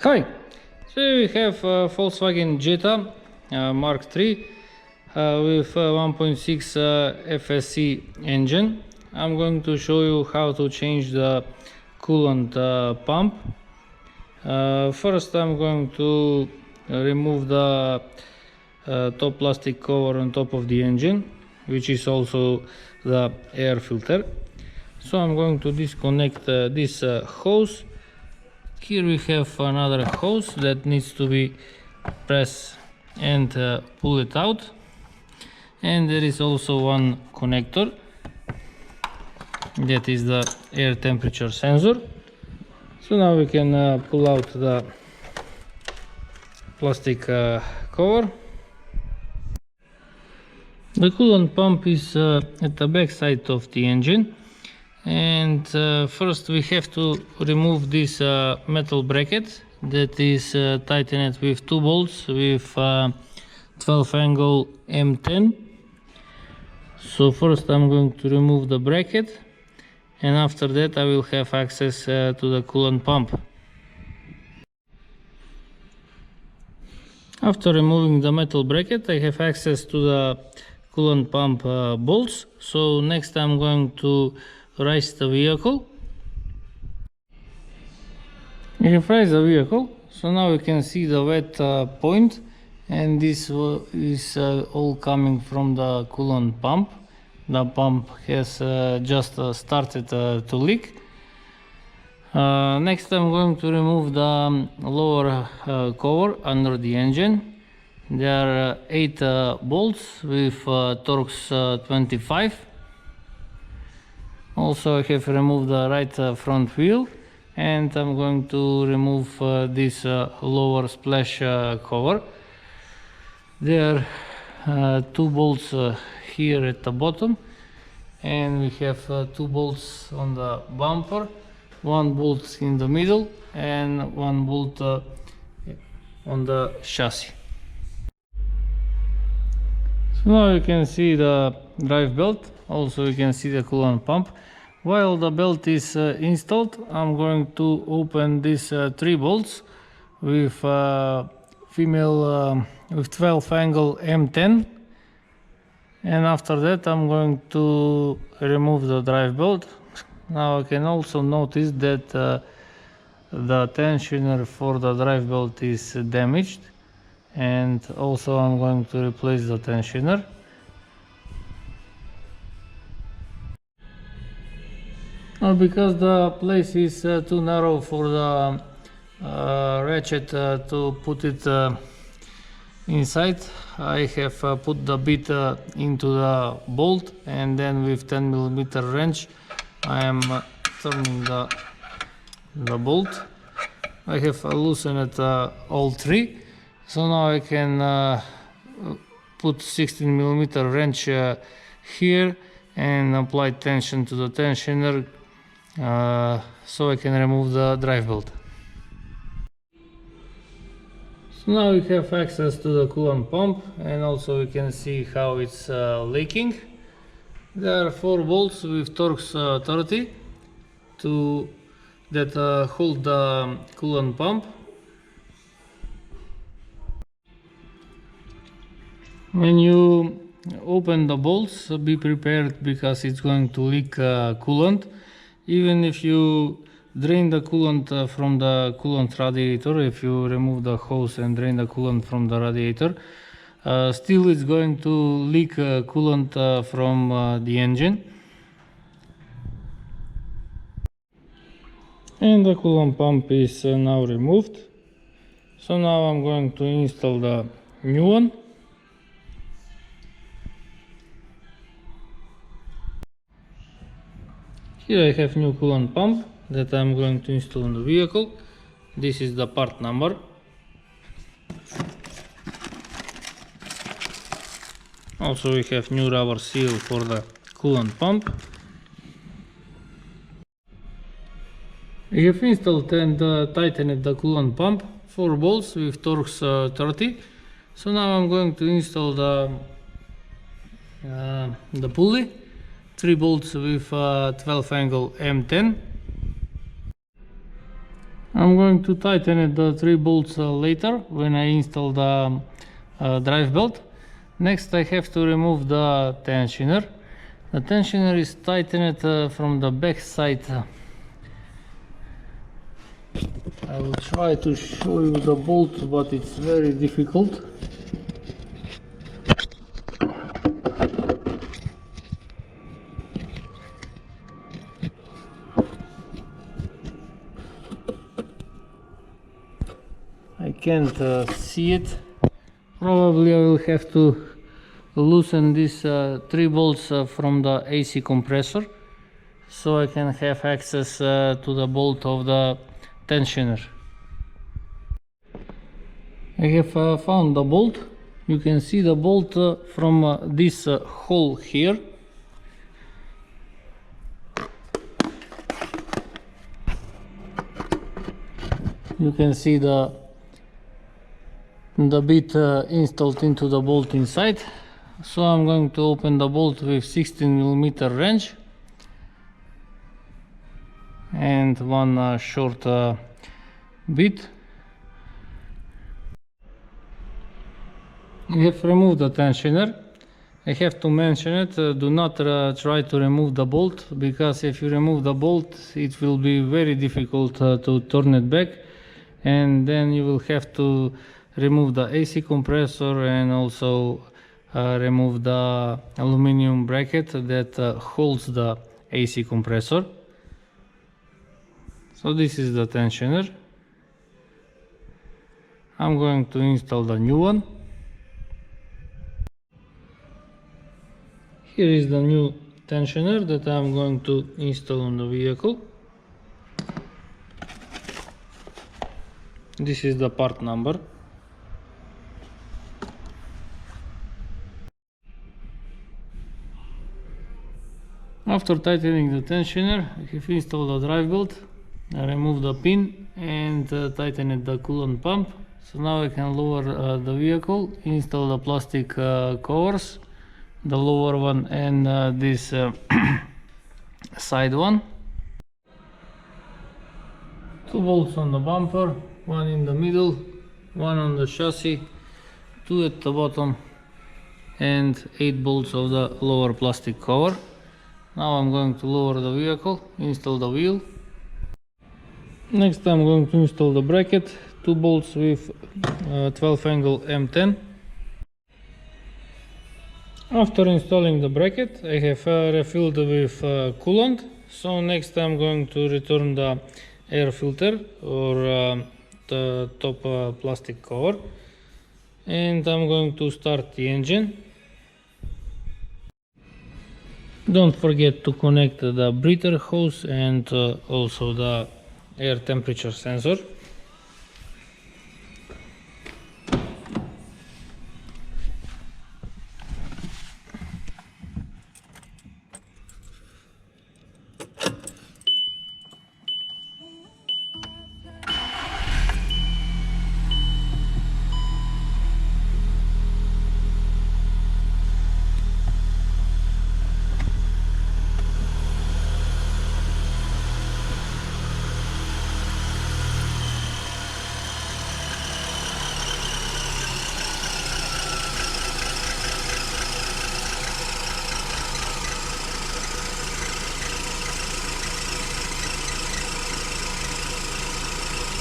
Hi, so we have Volkswagen Jetta Mark III with 1.6 FSC engine. I'm going to show you how to change the coolant pump. First I'm going to remove the top plastic cover on top of the engine, which is also the air filter. So I'm going to disconnect this hose. Here we have another hose that needs to be pressed and pull it out, and there is also one connector that is the air temperature sensor. So now we can pull out the plastic cover. The coolant pump is at the back side of the engine, and first we have to remove this metal bracket that is tightened with two bolts with 12 angle M10. So first I'm going to remove the bracket, and after that I will have access to the coolant pump. After removing the metal bracket, I have access to the coolant pump bolts. So next I'm going to raise the vehicle. We have raised the vehicle, so now we can see the wet point, and this is all coming from the coolant pump. The pump has just started to leak. Next I'm going to remove the lower cover under the engine. There are 8 bolts with Torx 25. Also I have removed the right front wheel, and I'm going to remove this lower splash cover. There are 2 bolts here at the bottom, and we have 2 bolts on the bumper, 1 bolt in the middle and 1 bolt on the chassis. So now you can see the drive belt. Also you can see the coolant pump. While the belt is installed, I'm going to open these 3 bolts with with 12 angle M10, and after that I'm going to remove the drive belt. Now I can also notice that the tensioner for the drive belt is damaged, and also I'm going to replace the tensioner. Because the place is too narrow for the ratchet to put it inside, I have put the bit into the bolt, and then with 10mm wrench I am turning the bolt. I have loosened all 3, so now I can put 16mm wrench here and apply tension to the tensioner, so I can remove the drive belt. So now we have access to the coolant pump, and also we can see how it's leaking. There are 4 bolts with Torx 30 that hold the coolant pump. When you open the bolts, be prepared, because it's going to leak coolant. Even if you drain the coolant from the coolant radiator, if you remove the hose and drain the coolant from the radiator, still it's going to leak coolant from the engine. And the coolant pump is now removed. So now I'm going to install the new one. Here I have new coolant pump that I'm going to install in the vehicle. This is the part number. Also we have new rubber seal for the coolant pump. We have installed and tightened the coolant pump, 4 bolts with Torx 30. So now I'm going to install the pulley, 3 bolts with 12 angle M10. I'm going to tighten the 3 bolts later when I install the drive belt. Next I have to remove the tensioner. The tensioner is tightened from the back side. I will try to show you the bolt, but it's very difficult. I can't see it. Probably I will have to loosen these 3 bolts from the AC compressor, so I can have access to the bolt of the tensioner. I have found the bolt. You can see the bolt from this hole here. You can see the bit installed into the bolt inside. So I'm going to open the bolt with 16mm wrench and one short bit. I have removed the tensioner. I have to mention it, do not try to remove the bolt, because if you remove the bolt it will be very difficult to turn it back, and then you will have to remove the AC compressor and also remove the aluminum bracket that holds the AC compressor. So this is the tensioner. I'm going to install the new one. Here is the new tensioner that I'm going to install on the vehicle. This is the part number. After tightening the tensioner, I have installed the drive belt. I removed the pin and tightened the coolant pump. So now I can lower the vehicle, install the plastic covers, the lower one and this side one. 2 bolts on the bumper, 1 in the middle, 1 on the chassis, 2 at the bottom, and 8 bolts of the lower plastic cover. Now I'm going to lower the vehicle, install the wheel. Next I'm going to install the bracket, 2 bolts with 12 angle M10. After installing the bracket, I have refilled with coolant. So next I'm going to return the air filter or the top plastic cover, and I'm going to start the engine. Don't forget to connect the breather hose and also the air temperature sensor.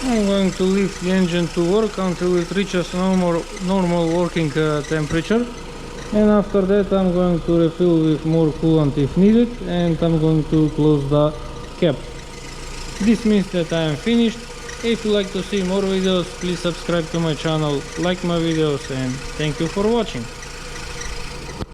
I'm going to leave the engine to work until it reaches normal working temperature, and after that I'm going to refill with more coolant if needed, and I'm going to close the cap. This means that I am finished. If you like to see more videos, please subscribe to my channel, like my videos, and thank you for watching.